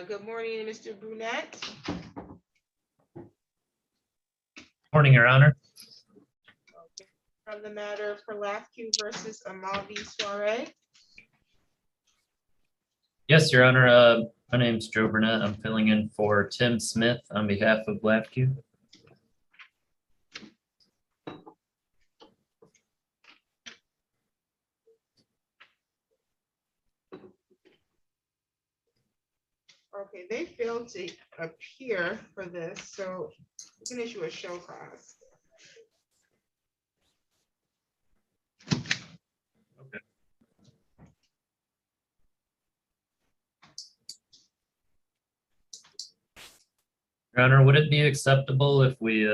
Good morning, Mr. Brunette. Morning, Your Honor. Okay. From the matter of Perlafcu versus Amalvi Soiree. Yes, Your Honor. My name's Joe Burnett. I'm filling in for Tim Smith on behalf of Blafque. Okay, they failed to appear for this, so we can issue a show cause. Okay. Your Honor, would it be acceptable if we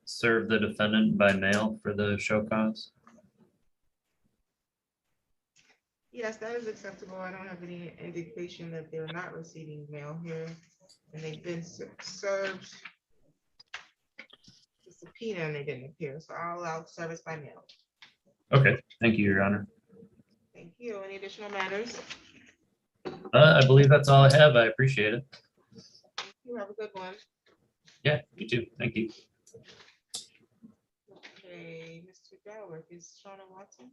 serve the defendant by mail for the show cause? Yes, that is acceptable. I don't have any indication that they're not receiving mail here, and they've been served the subpoena and they didn't appear, so I'll allow service by mail. Okay, thank you, Your Honor. Thank you. Any additional matters? I believe that's all I have. I appreciate it. You have a good one. Yeah, you too. Thank you. Okay, Mr. Dowrick, is Shauna Watson?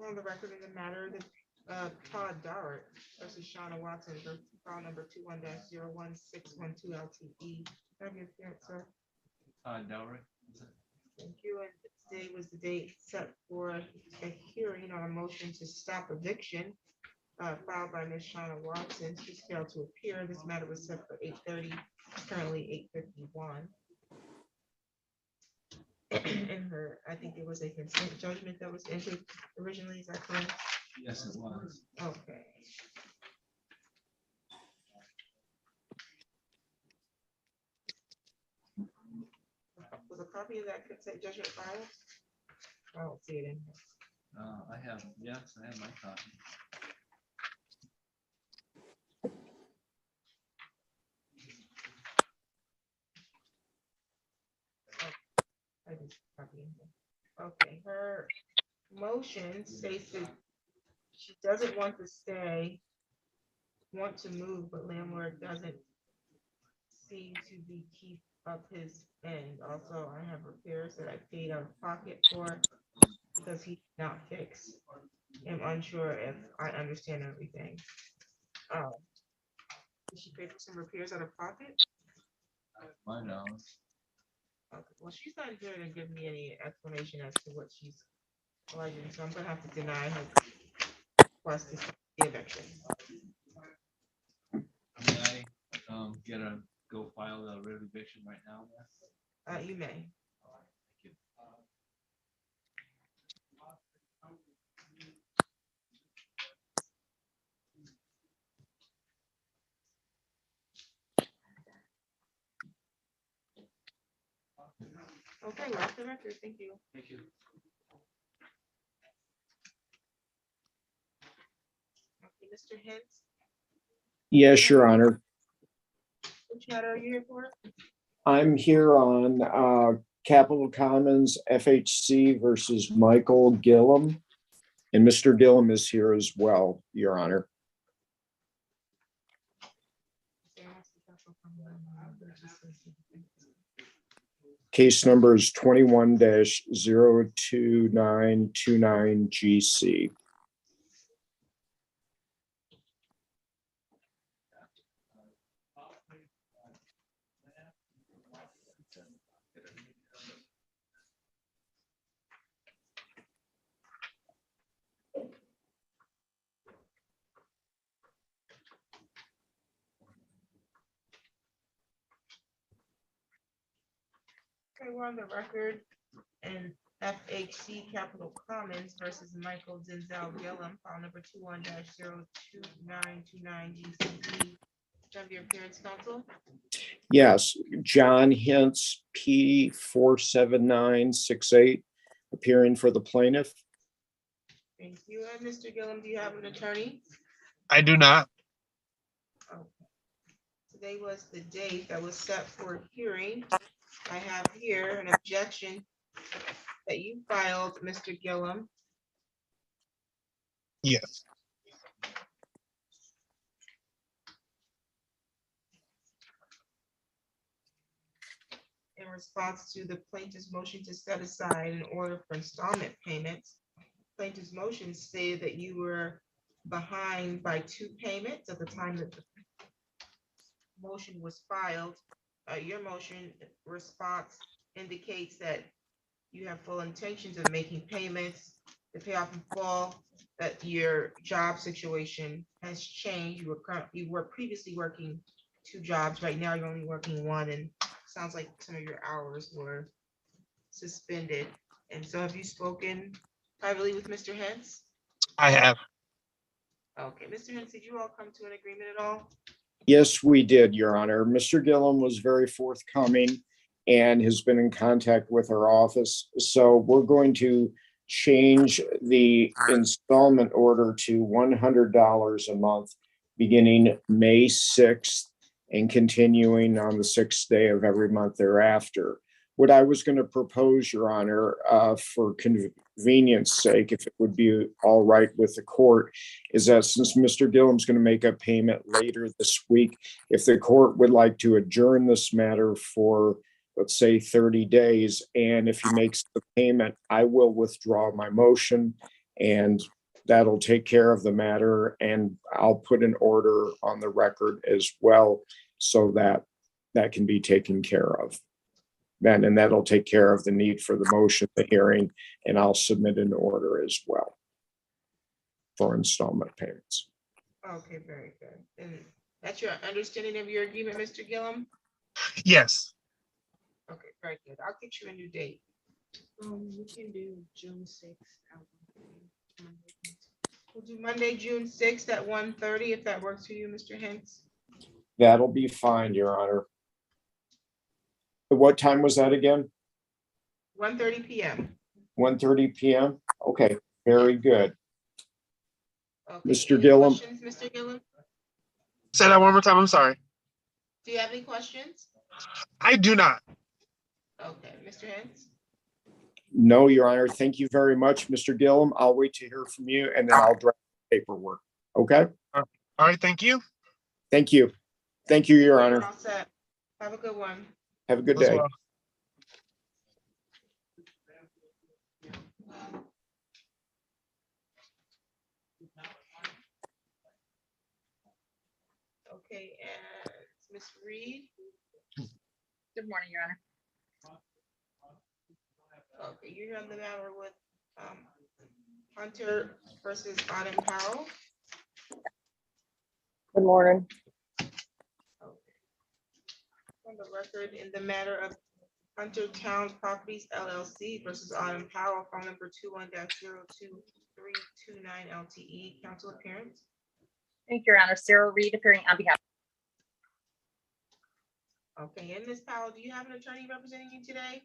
On the record of the matter, that Todd Dowrick versus Shauna Watson, for file number 21-01612 LTE. Have your appearance, sir. Todd Dowrick. Thank you. And today was the date set for a hearing on a motion to stop eviction filed by Ms. Shauna Watson. She's failed to appear. This matter was set for 8:30, currently 8:51. And I think there was a consent judgment that was entered originally, is that correct? Yes, it was. Okay. Was a copy of that consent judgment filed? I don't see it in here. I have my copy. I just copy in here. Okay, her motion states that she doesn't want to stay, want to move, but landlord doesn't seem to be keep up his end. Also, I have repairs that I paid out of pocket for because he did not fix. I'm unsure if I understand everything. Did she pay for some repairs out of pocket? My knowledge. Okay, well, she's not here to give me any explanation as to what she's alleging, so I'm gonna have to deny her request to the eviction. May I go file the writ of eviction right now? You may. Thank you. Okay, we're off the record. Thank you. Thank you. Okay, Mr. Hintz, Yes, Your Honor. which matter are you here for? I'm here on Capitol Commons FHC versus Michael Gillum. And Mr. Gillum is here as well, Your Honor. Case number is 21-02929 GC. Okay, we're on the record, and FHC Capital Commons versus Michael Denzel Gillum, file number 21-02929 GCD. Have your appearance, counsel? Yes, John Hintz, P47968, appearing for the plaintiff. Thank you. And Mr. Gillum, do you have an attorney? I do not. Okay. Today was the date that was set for hearing. I have here an objection that you filed, Mr. Gillum. Yes. In response to the plaintiff's motion to set aside an order for installment payments. Plaintiff's motion stated that you were behind by 2 payments at the time that the motion was filed. Your motion response indicates that you have full intentions of making payments to pay off in full, that your job situation has changed. You were previously working 2 jobs. Right now, you're only working 1, and sounds like some of your hours were suspended. And so have you spoken privately with Mr. Hentz? I have. Okay, Mr. Hentz, did you all come to an agreement at all? Yes, we did, Your Honor. Mr. Gillum was very forthcoming and has been in contact with our office. So we're going to change the installment order to $100 a month, beginning May 6th and continuing on the 6th day of every month thereafter. What I was going to propose, Your Honor, for convenience sake, if it would be all right with the court, is that since Mr. Gillum's going to make a payment later this week, if the court would like to adjourn this matter for, let's say, 30 days, and if he makes the payment, I will withdraw my motion, and that'll take care of the matter, and I'll put an order on the record as well so that that can be taken care of. And that'll take care of the need for the motion, the hearing, and I'll submit an order as well for installment payments. Okay, very good. And that's your understanding of your agreement, Mr. Gillum? Yes. Okay, very good. I'll get you a new date. We can do June 6th. We'll do Monday, June 6th at 1:30, if that works for you, Mr. Hentz. That'll be fine, Your Honor. What time was that again? 1:30 p.m. 1:30 p.m.? Okay, very good. Okay, Mr. any Gillum? questions, Mr. Gillum? Say that one more time. I'm sorry. Do you have any questions? I do not. Okay, Mr. Hentz? No, Your Honor. Thank you very much, Mr. Gillum. I'll wait to hear from you and then I'll draft the paperwork. Okay? All right. Thank you. Thank you. Thank you, Your You're Honor. all set. Have a good one. Have a good As day. well. Okay, and Ms. Reed? Good morning, Your Honor. Okay, you're on the matter with Hunter versus Autumn Powell. Good morning. On the record, in the matter of Hunter Town Properties LLC versus Autumn Powell, phone number 21-02329 LTE, council appearance. Thank you, Your Honor. Sarah Reed appearing on behalf. Okay, and Ms. Powell, do you have an attorney representing you today?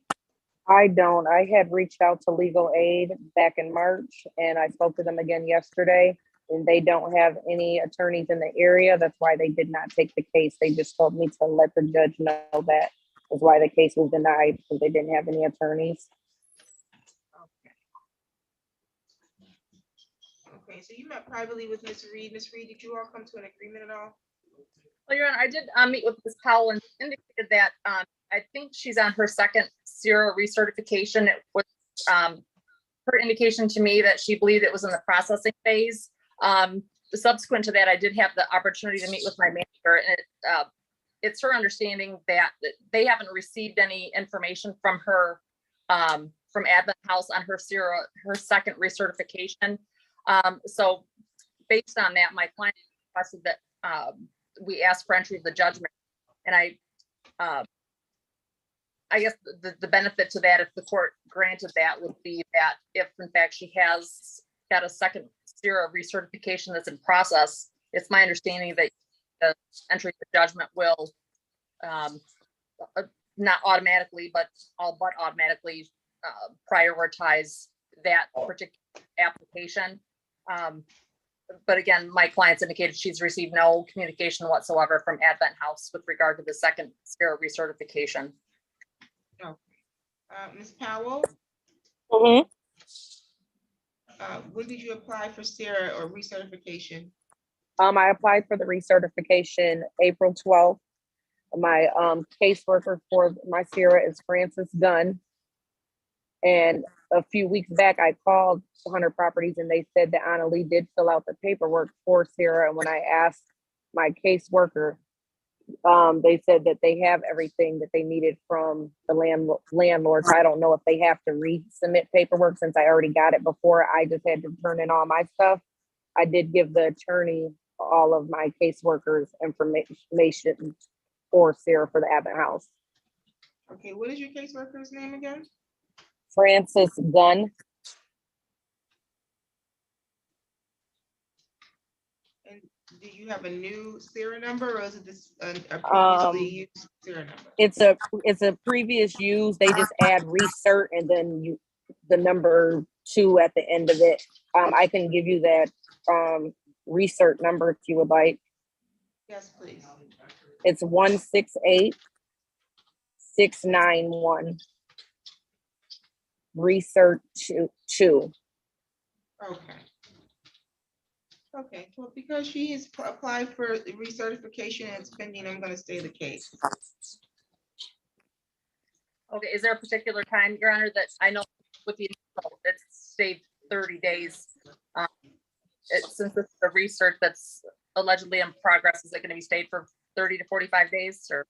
I don't. I had reached out to legal aid back in March and I spoke to them again yesterday and they don't have any attorneys in the area. That's why they did not take the case. They just told me to let the judge know that is why the case was denied because they didn't have any attorneys. Okay, so you met privately with Ms. Reed. Ms. Reed, did you all come to an agreement at all? Well, Your Honor, I did meet with Ms. Powell and indicated that I think she's on her second zero recertification. It was her indication to me that she believed it was in the processing phase. Subsequent to that, I did have the opportunity to meet with my manager, and it's her understanding that they haven't received any information from her from Advent House on her second recertification. So based on that, my client requested that we asked for entry of the judgment, and I I guess the benefit to that, if the court granted that, would be that if in fact she has got a second SERA recertification that's in process, it's my understanding that the entry of judgment will not automatically, but all but automatically prioritize that particular application. But again, my client's indicated she's received no communication whatsoever from Advent House with regard to the second SERA recertification. Ms. Powell, Mhm. when did you apply for SERA or recertification? I applied for the recertification April 12th. My caseworker for my SERA is Francis Gunn. And a few weeks back, I called 100 Properties and they said that Anna Lee did fill out the paperwork for SERA. And when I asked my caseworker, they said that they have everything that they needed from the landlord. So I don't know if they have to resubmit paperwork since I already got it before. I just had to turn in all my stuff. I did give the attorney all of my caseworkers' information for SERA for the Advent House. Okay, what is your caseworker's name again? Francis Gunn. And do you have a new SERA number or is it this a previously used SERA number? It's a previous use. They just add recert and then the number 2 at the end of it. I can give you that recert number if you would like. Yes, please. It's 168691. Recert 2. Okay. Okay, well, because she has applied for the recertification and it's pending, I'm gonna stay the case. Okay, is there a particular time, Your Honor, that I know with the, it's stayed 30 days? Since this is a research that's allegedly in progress, is it gonna be stayed for 30 to 45 days or?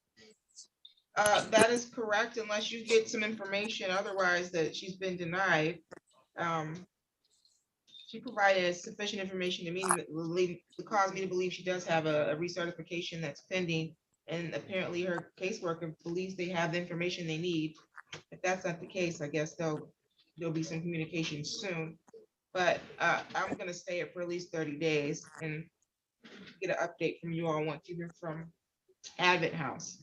That is correct, unless you get some information otherwise that she's been denied. She provided sufficient information to me to cause me to believe she does have a recertification that's pending. And apparently her caseworker believes they have the information they need. If that's not the case, I guess there'll be some communication soon. But I'm gonna stay it for at least 30 days and get an update from you all once you hear from Advent House.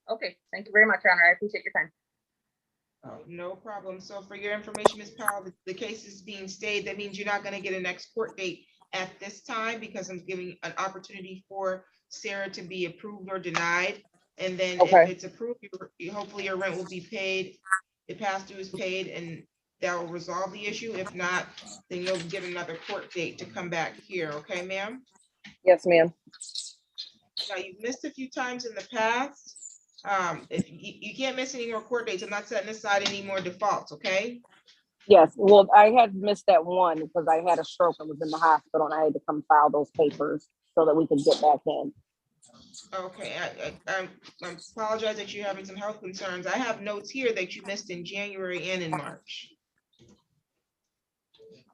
Okay, thank you very much, Your Honor. I appreciate your time. No problem. So for your information, Ms. Powell, the case is being stayed. That means you're not going to get a next court date at this time because I'm giving an opportunity for SERA to be approved or denied. And then if it's approved, hopefully your rent will be paid. The past due is paid and that will resolve the issue. If not, then you'll get another court date to come back here. Okay, ma'am? Yes, ma'am. Now, you've missed a few times in the past. If you can't miss any more court dates, I'm not setting aside any more defaults, okay? Yes, well, I had missed that one because I had a stroke and was in the hospital and I had to come file those papers so that we could get back in. Okay, I apologize that you're having some health concerns. I have notes here that you missed in January and in March.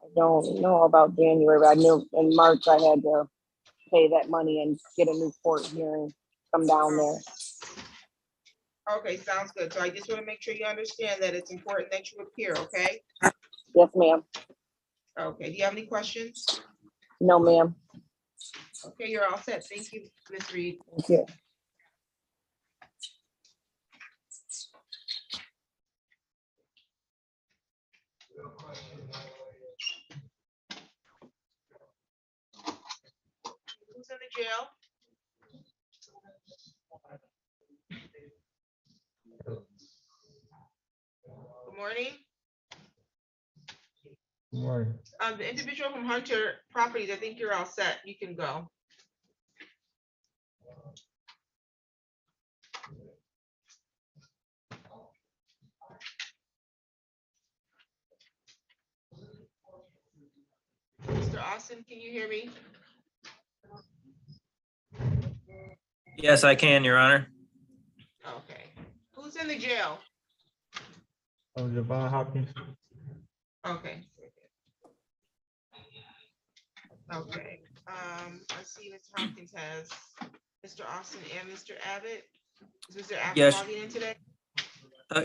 I don't know about January, but I knew in March I had to pay that money and get a new court hearing, come down there. Okay, sounds good. So I just want to make sure you understand that it's important that you appear, okay? Yes, ma'am. Okay, do you have any questions? No, ma'am. Okay, you're all set. Thank you, Ms. Reed. Thank you. Who's in the jail? Good morning. Good morning. The individual from Hunter Properties, I think you're all set. You can go. Mr. Austin, can you hear me? Yes, I can, Your Honor. Okay. Who's in the jail? Oh, Javon Hopkins. Okay. Okay. I see Mr. Hopkins has Mr. Austin and Mr. Abbott. Is Mr. Abbott Yes. logging in today?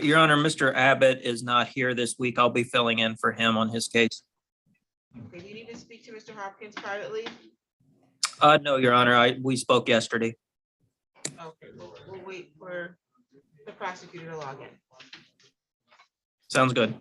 Your Honor, Mr. Abbott is not here this week. I'll be filling in for him on his case. Okay, do you need to speak to Mr. Hopkins privately? No, Your Honor, we spoke yesterday. Okay, we'll wait for the prosecutor to log in. Sounds good.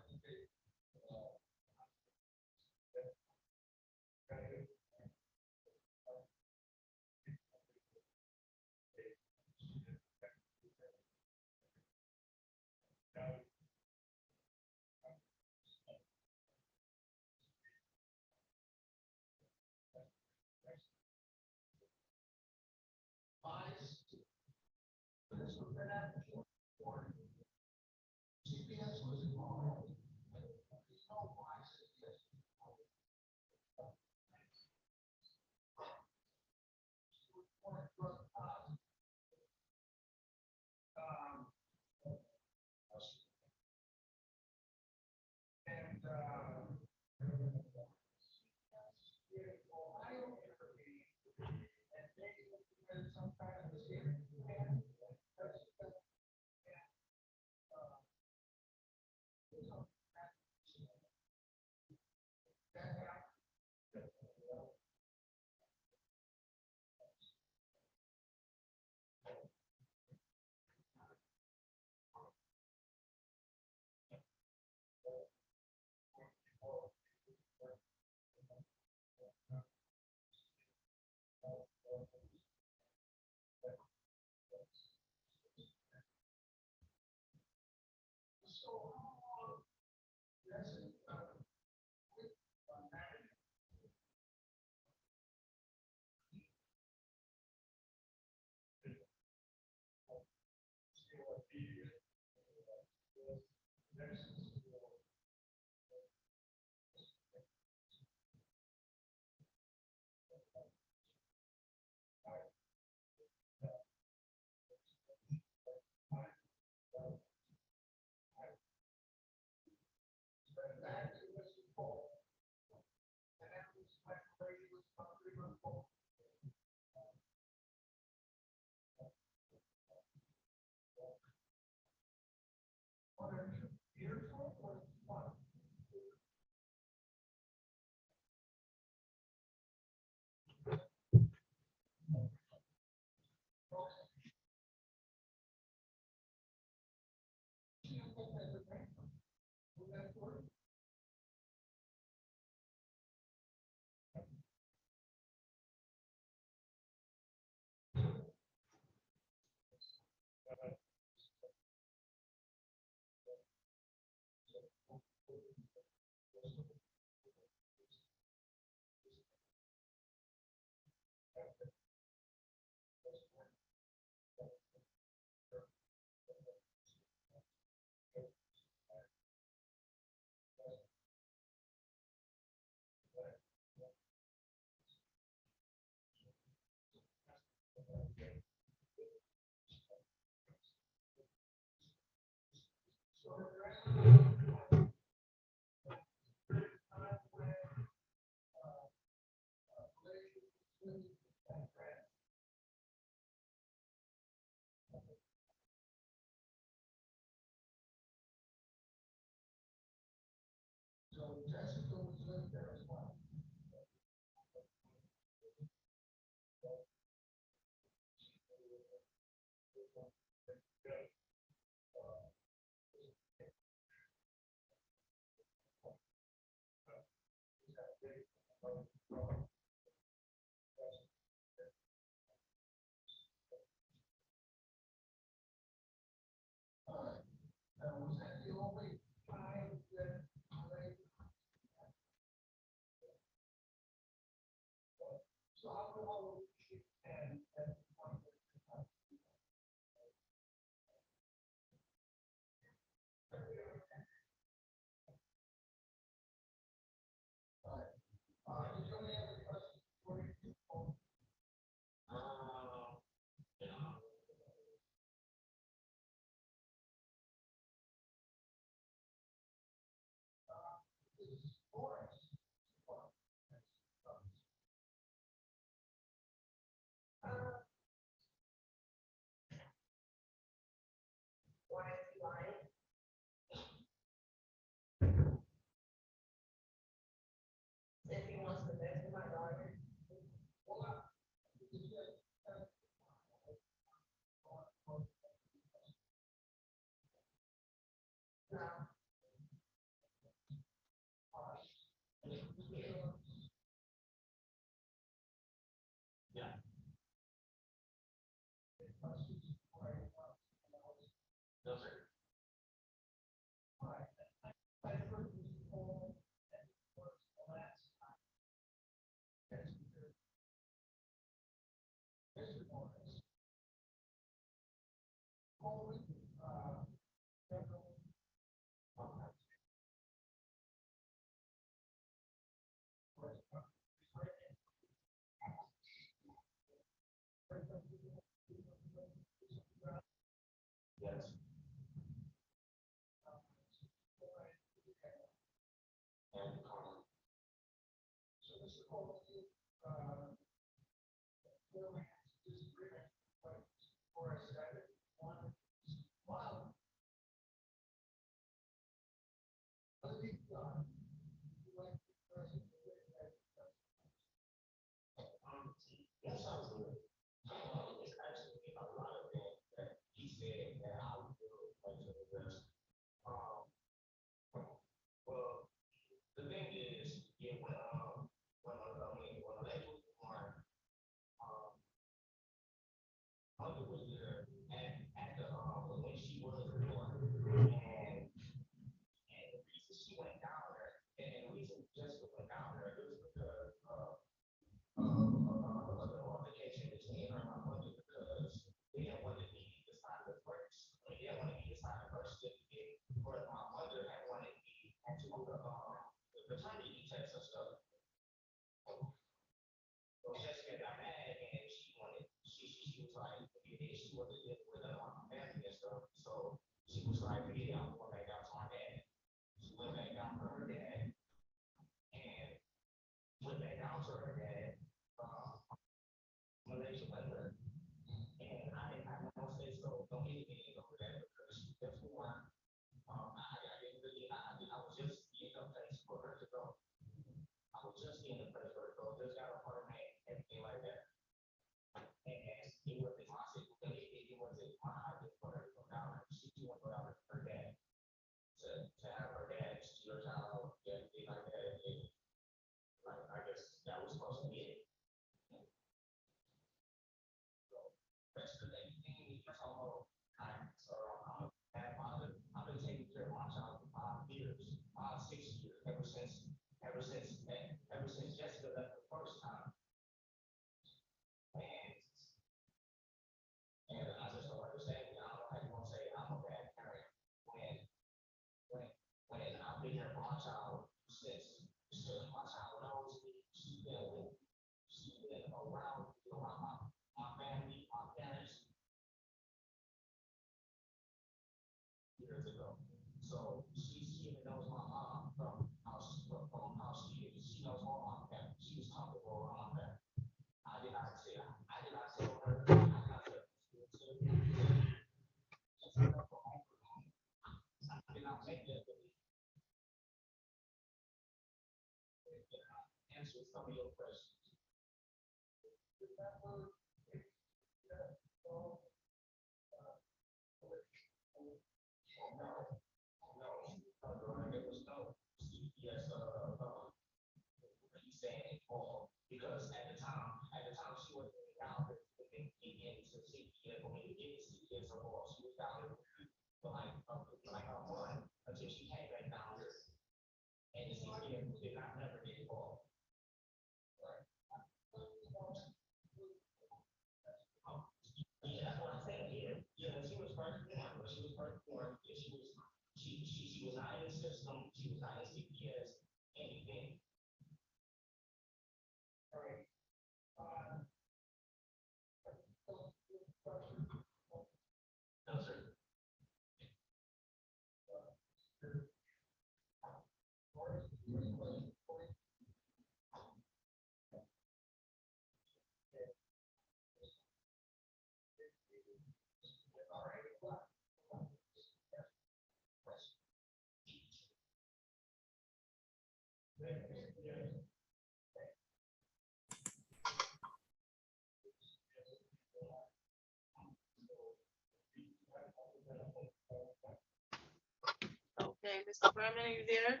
Okay, Mr. Berman, are you there?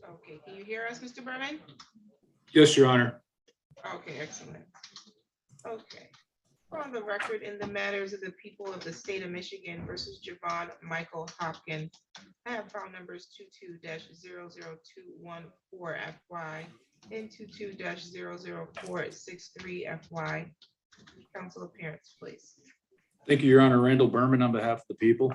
Okay, can you hear us, Mr. Berman? Yes, Your Honor. Okay, excellent. Okay. On the record in the matters of the people of the state of Michigan versus Javon Michael Hopkins. I have file numbers 22-00214 FY and 22-00463 FY. Council appearance, please. Thank you, Your Honor. Randall Berman on behalf of the people.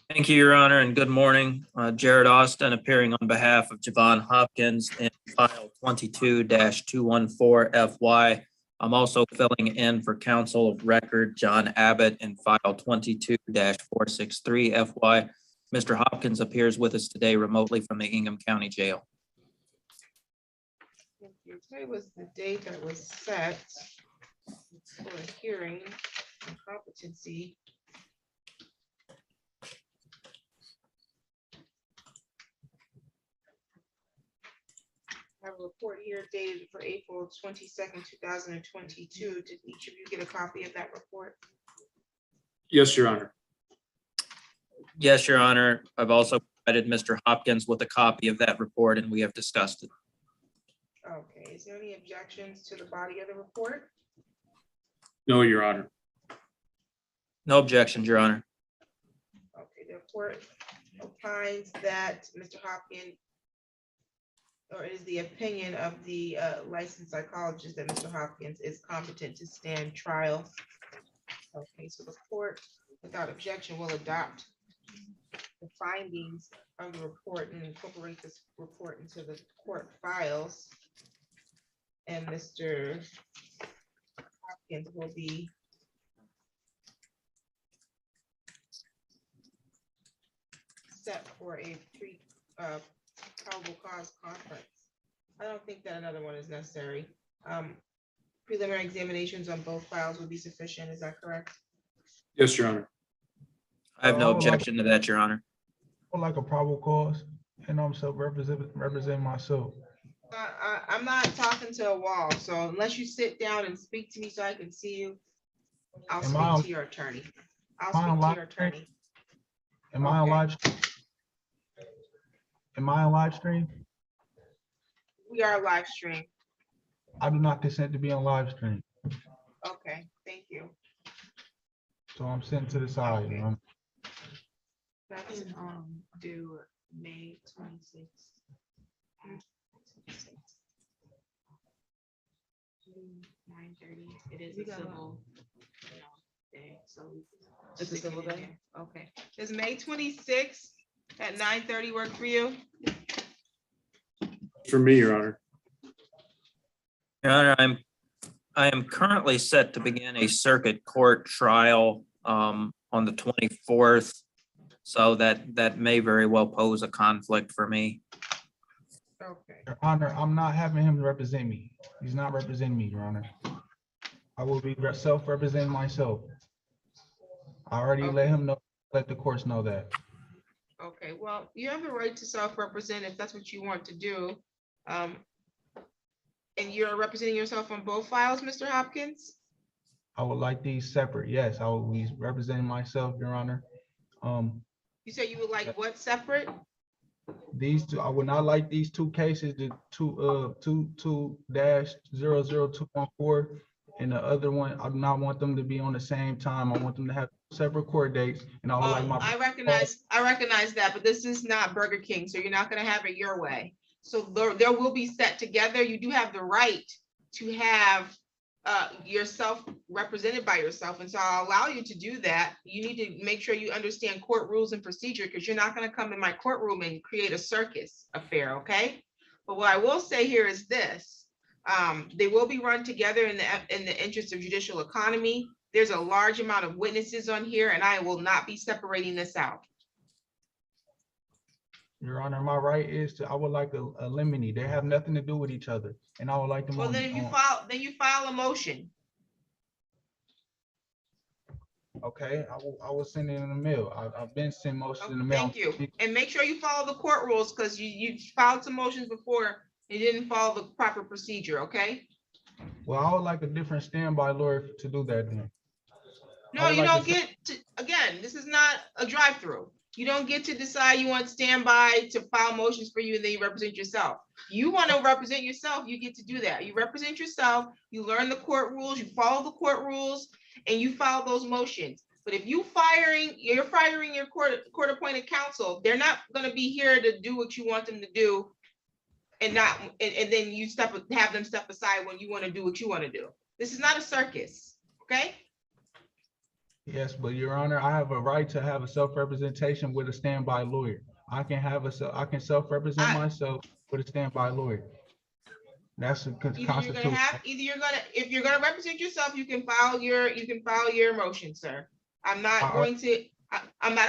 Thank you, Your Honor, and good morning. Jared Austin appearing on behalf of Javon Hopkins in file 22-214 FY. I'm also filling in for counsel of record John Abbott in file 22-463 FY. Mr. Hopkins appears with us today remotely from the Ingham County Jail. Thank you. Today was the date that was set for a hearing on competency. I have a report here dated for April 22nd, 2022. Did each of you get a copy of that report? Yes, Your Honor. Yes, Your Honor. I've also provided Mr. Hopkins with a copy of that report and we have discussed it. Okay, is there any objections to the body of the report? No, Your Honor. No objections, Your Honor. Okay, the report opines that Mr. Hopkins, or is the opinion of the licensed psychologist that Mr. Hopkins is competent to stand trial. Okay, so the court, without objection, will adopt the findings of the report and incorporate this report into the court files. And Mr. Hopkins will be set for a probable cause conference. I don't think that another one is necessary. Preliminary examinations on both files will be sufficient. Is that correct? Yes, Your Honor. I have no objection to that, Your Honor. Or like a probable cause, and I'm represent myself. I'm not talking to a wall, so unless you sit down and speak to me so I can see you, I'll speak to your attorney. I'll speak to your attorney. Am I on live? Am I on live stream? We are live stream. I do not consent to be on live stream, Okay, thank you. so I'm sitting to the side. Okay. That's due May 26th. 9:30. It is a civil day, so. It's a civil day? Okay. Does May 26th at 9:30 work for you? For me, Your Honor. Your Honor, I am currently set to begin a circuit court trial on the 24th. So that may very well pose a conflict for me. Okay, Your Honor, I'm not having him represent me. He's not representing me, Your Honor. I will be self-representing myself. I already let him know, let the courts know that. okay, well, you have the right to self-represent if that's what you want to do. And you're representing yourself on both files, Mr. Hopkins? I would like these separate. Yes, I will be representing myself, Your Honor. You said you would like what separate? These two, I would not like these two cases, the two dash 00214 and the other one. I do not want them to be on the same time. I want them to have separate court dates, and I would like my. I recognize that, but this is not Burger King, so you're not gonna have it your way. So there will be set together. You do have the right to have yourself represented by yourself, and so I'll allow you to do that. You need to make sure you understand court rules and procedure, because you're not gonna come in my courtroom and create a circus affair, okay? But what I will say here is this. They will be run together in the interest of judicial economy. There's a large amount of witnesses on here, and I will not be separating this out. Your Honor, my right is to, I would like a limine. They have nothing to do with each other, and I would like them Well, on. then you file a motion. Okay, I will send it in the mail. I've been sending motions in the mail. Thank you. And make sure you follow the court rules, because you filed some motions before, you didn't follow the proper procedure, okay? Well, I would like a different standby lawyer to do that then. No, you don't get to, again, this is not a drive-through. You don't get to decide you want standby to file motions for you and then you represent yourself. You want to represent yourself, you get to do that. You represent yourself, you learn the court rules, you follow the court rules, and you file those motions. But if you're firing your court-appointed counsel, they're not going to be here to do what you want them to do, and then you have them step aside when you want to do what you want to do. This is not a circus, okay? Yes, but Your Honor, I have a right to have a self-representation with a standby lawyer. I can self-represent myself with a standby lawyer. That's a constitution. If you're gonna represent yourself, you can file your motion, sir. I'm not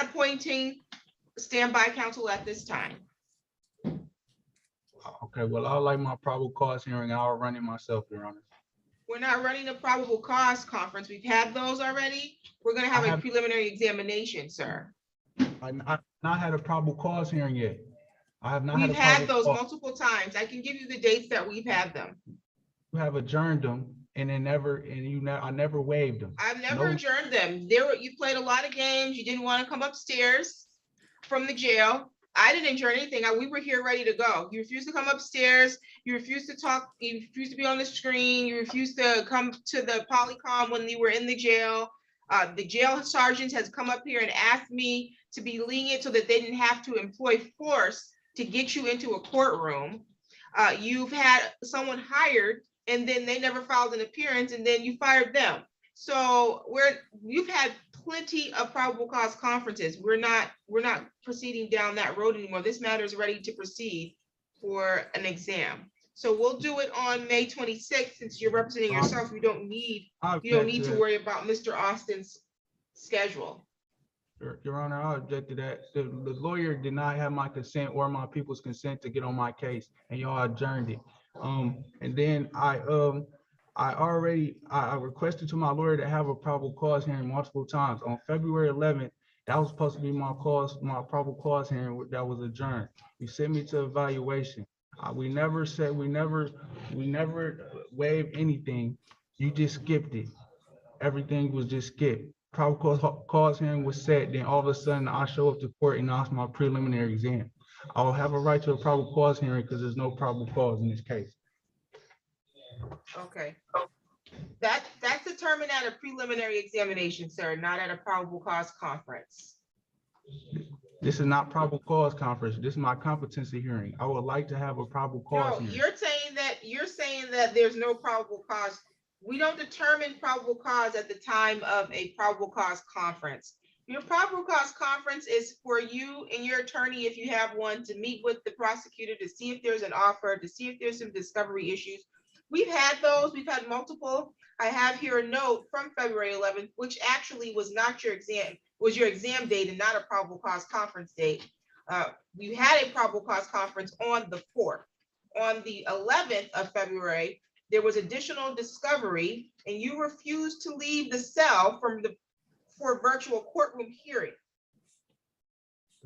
appointing standby counsel at this time. Okay, well, I like my probable cause hearing. I'll run it myself, Your Honor. We're not running a probable cause conference. We've had those already. We're gonna have a preliminary examination, sir. I've not had a probable cause hearing yet. I have not had a We've had probable those cause. multiple times. I can give you the dates that we've had them. You have adjourned them and I never waived them. I've never adjourned them. You played a lot of games. You didn't want to come upstairs from the jail. I didn't adjourn anything. We were here ready to go. You refused to come upstairs. You refused to talk. You refused to be on the screen. You refused to come to the Polycom when you were in the jail. The jail sergeant has come up here and asked me to be lenient so that they didn't have to employ force to get you into a courtroom. You've had someone hired and then they never filed an appearance and then you fired them. So you've had plenty of probable cause conferences. We're not proceeding down that road anymore. This matter is ready to proceed for an exam. So we'll do it on May 26th. Since you're representing yourself, you don't need to worry about Mr. Austin's schedule. Your Honor, I object to that. The lawyer did not have my consent or my people's consent to get on my case, and y'all adjourned it. And then I requested to my lawyer to have a probable cause hearing multiple times. On February 11th, that was supposed to be my probable cause hearing that was adjourned. You sent me to evaluation. We never waived anything. You just skipped it. Everything was just skipped. Probable cause hearing was set, then all of a sudden I show up to court and ask my preliminary exam. I'll have a right to a probable cause hearing because there's no probable cause in this case. Okay. That's determined at a preliminary examination, sir, not at a probable cause conference. This is not probable cause conference. This is my competency hearing. I would like to have a probable cause hearing. You're saying that there's no probable cause. We don't determine probable cause at the time of a probable cause conference. Your probable cause conference is for you and your attorney, if you have one, to meet with the prosecutor to see if there's an offer, to see if there's some discovery issues. We've had those. We've had multiple. I have here a note from February 11th, which actually was not your exam, was your exam date and not a probable cause conference date. We had a probable cause conference on the 4th. on the 11th of February, there was additional discovery and you refused to leave the cell for a virtual courtroom hearing.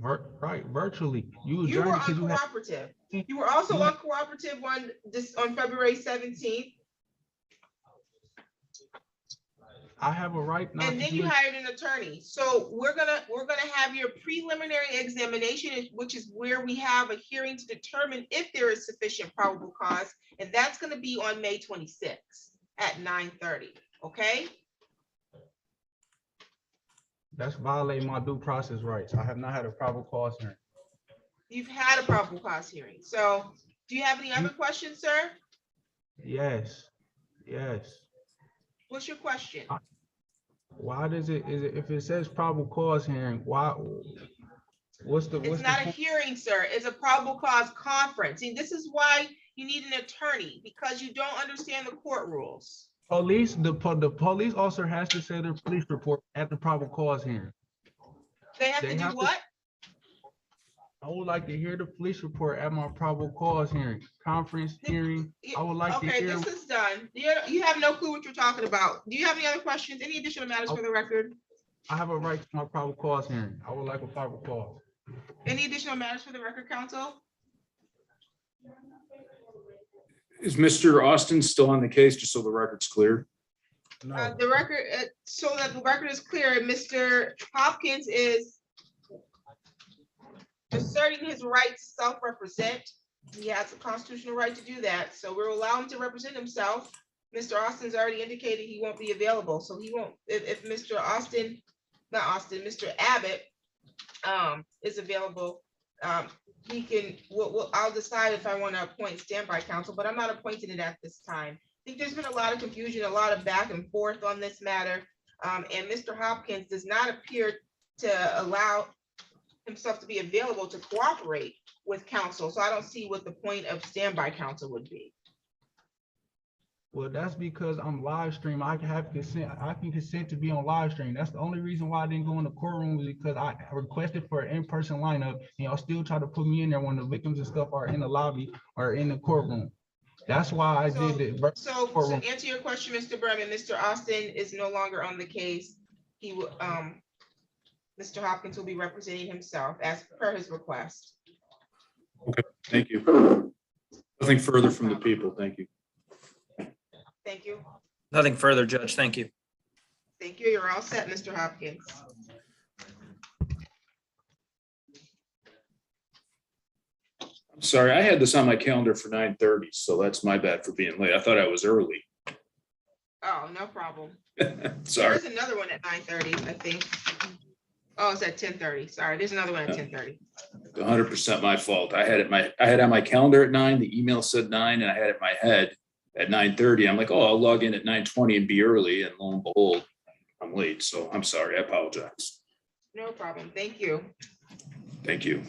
Right, virtually. You You were adjourned because you had. uncooperative. You were also uncooperative on February 17th. I have a right not And to then do you it. hired an attorney. So we're gonna have your preliminary examination, which is where we have a hearing to determine if there is sufficient probable cause. And that's gonna be on May 26th at 9:30, okay? That's violating my due process rights. I have not had a probable cause hearing. You've had a probable cause hearing. So do you have any other questions, sir? Yes, yes. What's your question? Why does it, if it says probable cause hearing, why, what's the It's not a point? hearing, sir. It's a probable cause conference. See, this is why you need an attorney, because you don't understand the court rules. Police, the police officer has to say their police report at the probable cause hearing. They have to do what? I would like to hear the police report at my probable cause hearing, conference hearing. I would like to Okay, hear. this is done. You have no clue what you're talking about. Do you have any other questions? Any additional matters for the record? I have a right to my probable cause hearing. I would like a probable cause. Any additional matters for the record, counsel? Is Mr. Austin still on the case, just so the record's clear? No, The record, so that the record is clear, Mr. Hopkins is asserting his right to self-represent. He has a constitutional right to do that, so we'll allow him to represent himself. Mr. Austin's already indicated he won't be available, so he won't, if Mr. Austin, not Austin, Mr. Abbott is available, he can, I'll decide if I want to appoint standby counsel, but I'm not appointing it at this time. I think there's been a lot of confusion, a lot of back and forth on this matter, and Mr. Hopkins does not appear to allow himself to be available to cooperate with counsel, so I don't see what the point of standby counsel would be. well, that's because I'm live stream. I can have consent. I can consent to be on live stream. That's the only reason why I didn't go in the courtroom, was because I requested for an in-person lineup, and y'all still try to put me in there when the victims and stuff are in the lobby or in the courtroom. That's why I did it. So to answer your question, Mr. Berman, Mr. Austin is no longer on the case. He will, Mr. Hopkins will be representing himself as per his request. Okay, thank you. Nothing further from the people. Thank you. Thank you. Nothing further, Judge. Thank you. Thank you. You're all set, Mr. Hopkins. I'm sorry, I had this on my calendar for 9:30, so that's my bad for being late. I thought I was early. Oh, no problem. Sorry. There's another one at 9:30, I think. Oh, it's at 10:30. Sorry, there's another one at 10:30. 100% my fault. I had on my calendar at 9, the email said 9, and I had it in my head at 9:30. I'm like, oh, I'll log in at 9:20 and be early, and lo and behold, I'm late. So I'm sorry. I apologize. No problem. Thank you. Thank you.